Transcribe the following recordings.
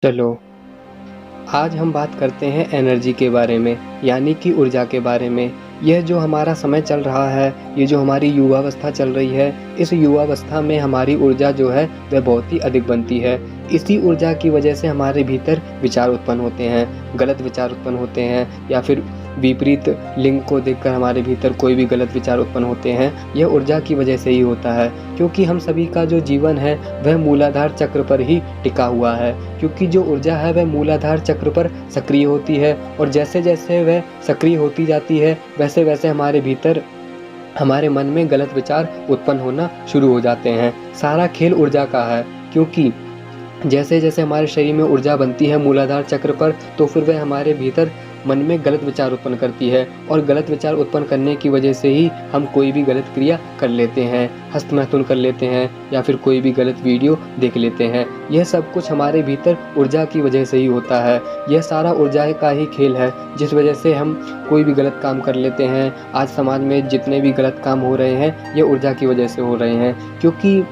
चलो, आज हम बात करते हैं एनर्जी के बारे में, यानी कि ऊर्जा के बारे में। यह जो हमारा समय चल रहा है, ये जो हमारी युवावस्था चल रही है, इस युवावस्था में हमारी ऊर्जा जो है वह बहुत ही अधिक बनती है। इसी ऊर्जा की वजह से हमारे भीतर विचार उत्पन्न होते हैं, गलत विचार उत्पन्न होते हैं या फिर विपरीत लिंग को देखकर हमारे भीतर कोई भी गलत विचार उत्पन्न होते हैं। यह ऊर्जा की वजह से ही होता है, क्योंकि हम सभी का जो जीवन है वह मूलाधार चक्र पर ही टिका हुआ है। क्योंकि जो ऊर्जा है वह मूलाधार चक्र पर सक्रिय होती है और जैसे-जैसे वह सक्रिय होती जाती है, वैसे-वैसे हमारे भीतर हमारे मन में गलत विचार उत्पन्न होना शुरू हो जाते हैं। सारा खेल ऊर्जा का है, क्योंकि जैसे-जैसे हमारे शरीर में ऊर्जा बनती है मूलाधार चक्र पर, तो फिर वह हमारे भीतर मन में गलत विचार उत्पन्न करती है और गलत विचार उत्पन्न करने की वजह से ही हम कोई भी गलत क्रिया कर लेते हैं, हस्तमैथुन कर लेते हैं या फिर कोई भी गलत वीडियो देख लेते हैं। यह सब कुछ हमारे भीतर ऊर्जा की वजह से ही होता है। यह सारा ऊर्जा का ही खेल है, जिस वजह से हम कोई भी गलत काम कर लेते हैं। आज समाज में जितने भी गलत काम हो रहे हैं, ये ऊर्जा की वजह से हो रहे हैं, क्योंकि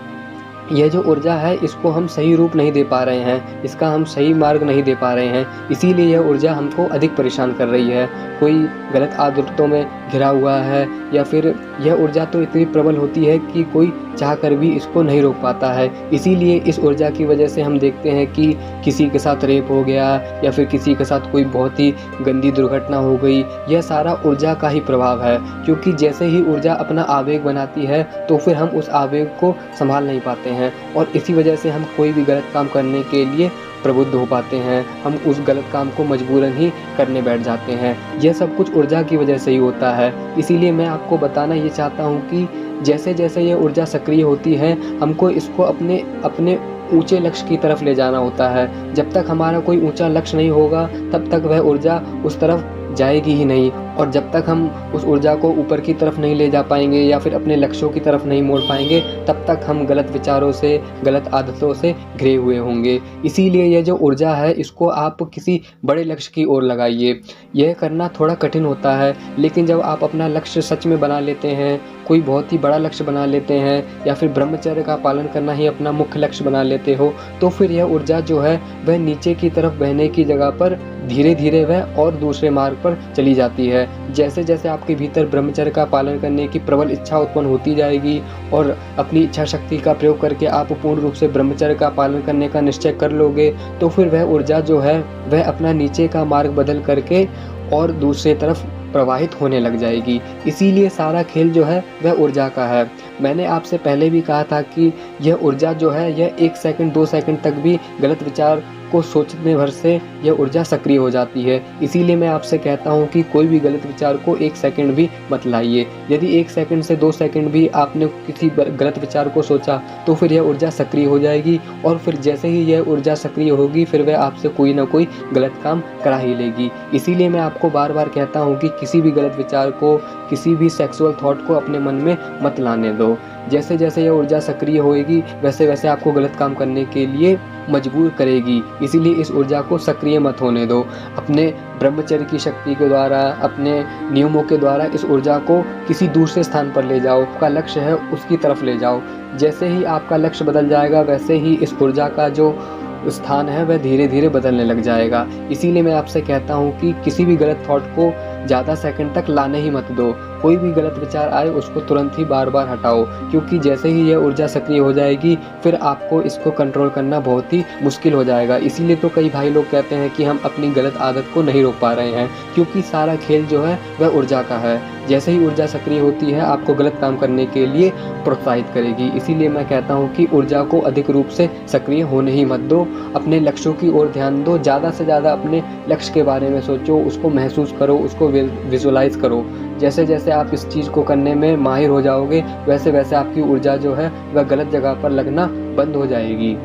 यह जो ऊर्जा है इसको हम सही रूप नहीं दे पा रहे हैं, इसका हम सही मार्ग नहीं दे पा रहे हैं, इसीलिए यह ऊर्जा हमको अधिक परेशान कर रही है। कोई गलत आदतों में घिरा हुआ है या फिर यह ऊर्जा तो इतनी प्रबल होती है कि कोई चाहकर भी इसको नहीं रोक पाता है। इसीलिए इस ऊर्जा की वजह से हम देखते हैं कि किसी के साथ रेप हो गया या फिर किसी के साथ कोई बहुत ही गंदी दुर्घटना हो गई। यह सारा ऊर्जा का ही प्रभाव है, क्योंकि जैसे ही ऊर्जा अपना आवेग बनाती है तो फिर हम उस आवेग को संभाल नहीं पाते हैं और इसी वजह से हम कोई भी गलत काम करने के लिए प्रबुद्ध हो पाते हैं। हम उस गलत काम को मजबूरन ही करने बैठ जाते हैं। यह सब कुछ ऊर्जा की वजह से ही होता है। इसीलिए मैं आपको बताना ये चाहता हूँ कि जैसे-जैसे ये ऊर्जा सक्रिय होती है, हमको इसको अपने अपने ऊँचे लक्ष्य की तरफ ले जाना होता है। जब तक हमारा कोई ऊँचा लक्ष्य नहीं होगा, तब तक वह ऊर्जा उस तरफ जाएगी ही नहीं और जब तक हम उस ऊर्जा को ऊपर की तरफ नहीं ले जा पाएँगे या फिर अपने लक्ष्यों की तरफ नहीं मोड़ पाएँगे, तब तक हम गलत विचारों से, गलत आदतों से घिरे हुए होंगे। इसीलिए यह जो ऊर्जा है, इसको आप किसी बड़े लक्ष्य की ओर लगाइए। यह करना थोड़ा कठिन होता है, लेकिन जब आप अपना लक्ष्य सच में बना लेते हैं, कोई बहुत ही बड़ा लक्ष्य बना लेते हैं या फिर ब्रह्मचर्य का पालन करना ही अपना मुख्य लक्ष्य बना लेते हो, तो फिर यह ऊर्जा जो है वह नीचे की तरफ बहने की जगह पर धीरे-धीरे वह और दूसरे मार्ग पर चली जाती है। जैसे-जैसे आपके भीतर ब्रह्मचर्य का पालन करने की प्रबल इच्छा उत्पन्न होती जाएगी और अपनी इच्छा शक्ति का प्रयोग करके आप पूर्ण रूप से ब्रह्मचर्य का पालन करने का निश्चय कर लोगे, तो फिर वह ऊर्जा जो है वह अपना नीचे का मार्ग बदल करके और दूसरी तरफ प्रवाहित होने लग जाएगी। इसीलिए सारा खेल जो है वह ऊर्जा का है। मैंने आपसे पहले भी कहा था कि यह ऊर्जा जो है यह 1 सेकंड 2 सेकंड तक भी गलत विचार को सोचने भर से यह ऊर्जा सक्रिय हो जाती है। इसीलिए मैं आपसे कहता हूँ कि कोई भी गलत विचार को 1 सेकंड भी मत लाइए। यदि 1 सेकंड से 2 सेकंड भी आपने किसी गलत विचार को सोचा, तो फिर यह ऊर्जा सक्रिय हो जाएगी और फिर जैसे ही यह ऊर्जा सक्रिय होगी, फिर वह आपसे कोई ना कोई गलत काम करा ही लेगी। इसीलिए मैं आपको बार-बार कहता हूँ कि किसी भी गलत विचार को, किसी भी सेक्सुअल थॉट को अपने मन में मत लाने दो। जैसे-जैसे यह ऊर्जा सक्रिय होएगी, वैसे-वैसे आपको गलत काम करने के लिए मजबूर करेगी। इसीलिए इस ऊर्जा को सक्रिय मत होने दो। अपने ब्रह्मचर्य की शक्ति के द्वारा, अपने नियमों के द्वारा इस ऊर्जा को किसी दूसरे स्थान पर ले जाओ। आपका लक्ष्य है उसकी तरफ ले जाओ। जैसे ही आपका लक्ष्य बदल जाएगा, वैसे ही इस ऊर्जा का जो स्थान है वह धीरे-धीरे बदलने लग जाएगा। इसीलिए मैं आपसे कहता हूँ कि किसी भी गलत थॉट को ज़्यादा सेकंड तक लाने ही मत दो। कोई भी गलत विचार आए उसको तुरंत ही बार-बार हटाओ, क्योंकि जैसे ही यह ऊर्जा सक्रिय हो जाएगी, फिर आपको इसको कंट्रोल करना बहुत ही मुश्किल हो जाएगा। इसीलिए तो कई भाई लोग कहते हैं कि हम अपनी गलत आदत को नहीं रोक पा रहे हैं, क्योंकि सारा खेल जो है वह ऊर्जा का है। जैसे ही ऊर्जा सक्रिय होती है, आपको गलत काम करने के लिए प्रोत्साहित करेगी। इसीलिए मैं कहता हूँ कि ऊर्जा को अधिक रूप से सक्रिय होने ही मत दो। अपने लक्ष्यों की ओर ध्यान दो। ज़्यादा से ज़्यादा अपने लक्ष्य के बारे में सोचो, उसको महसूस करो, उसको विजुअलाइज करो। जैसे-जैसे आप इस चीज़ को करने में माहिर हो जाओगे, वैसे-वैसे आपकी ऊर्जा जो है वह गलत जगह पर लगना बंद हो जाएगी।